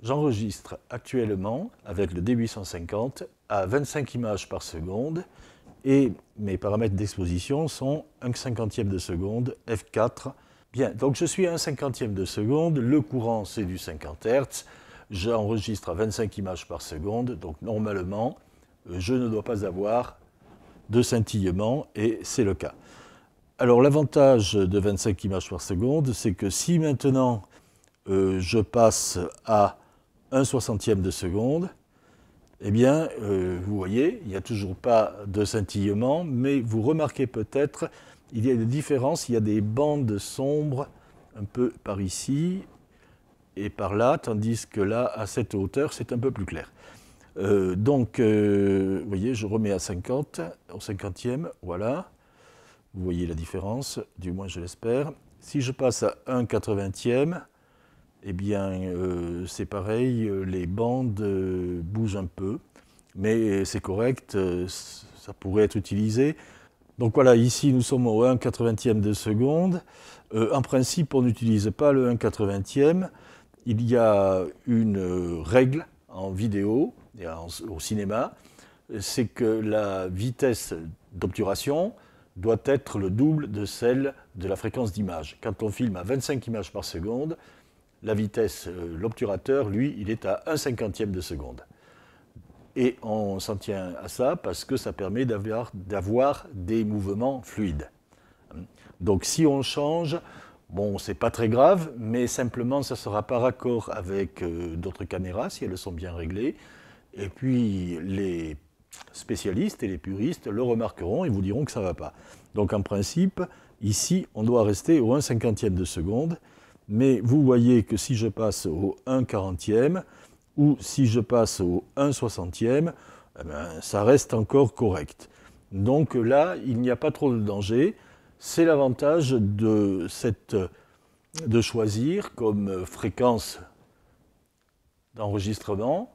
J'enregistre actuellement avec le D850 à 25 images par seconde et mes paramètres d'exposition sont 1/50 de seconde, f4. Bien, donc je suis à 1/50 de seconde, le courant c'est du 50 Hz, j'enregistre à 25 images par seconde, donc normalement je ne dois pas avoir de scintillement et c'est le cas. Alors l'avantage de 25 images par seconde, c'est que si maintenant je passe à 1/60 de seconde, eh bien, vous voyez, il n'y a toujours pas de scintillement, mais vous remarquez peut-être, il y a des différences, il y a des bandes sombres un peu par ici et par là, tandis que là, à cette hauteur, c'est un peu plus clair. Vous voyez, je remets à 50, au 50e, voilà. Vous voyez la différence, du moins je l'espère. Si je passe à 1/80e, eh bien, c'est pareil, les bandes bougent un peu, mais c'est correct, ça pourrait être utilisé. Donc voilà, ici nous sommes au 1/80e de seconde. En principe, on n'utilise pas le 1/80e. Il y a une règle en vidéo et au cinéma, c'est que la vitesse d'obturation doit être le double de celle de la fréquence d'image. Quand on filme à 25 images par seconde, la vitesse, l'obturateur, lui, il est à 1/50e de seconde. Et on s'en tient à ça parce que ça permet d'avoir des mouvements fluides. Donc si on change, bon, c'est pas très grave, mais simplement ça sera par accord avec d'autres caméras si elles sont bien réglées. Et puis les spécialistes et les puristes le remarqueront et vous diront que ça ne va pas. Donc en principe, ici, on doit rester au 1/50e de seconde. Mais vous voyez que si je passe au 1/40e ou si je passe au 1/60e, eh ben, ça reste encore correct. Donc là, il n'y a pas trop de danger. C'est l'avantage de choisir comme fréquence d'enregistrement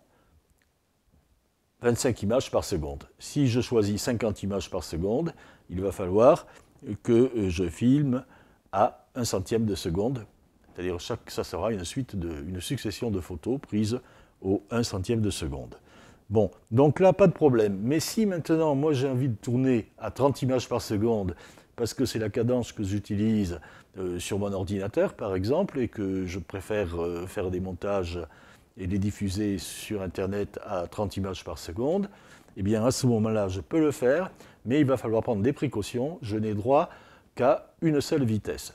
25 images par seconde. Si je choisis 50 images par seconde, il va falloir que je filme à 1/100 de seconde. C'est-à-dire que ça sera une succession de photos prises au 1/100 de seconde. Bon, donc là, pas de problème. Mais si maintenant, moi, j'ai envie de tourner à 30 images par seconde, parce que c'est la cadence que j'utilise sur mon ordinateur, par exemple, et que je préfère faire des montages et les diffuser sur Internet à 30 images par seconde, eh bien, à ce moment-là, je peux le faire, mais il va falloir prendre des précautions. Je n'ai droit qu'à une seule vitesse.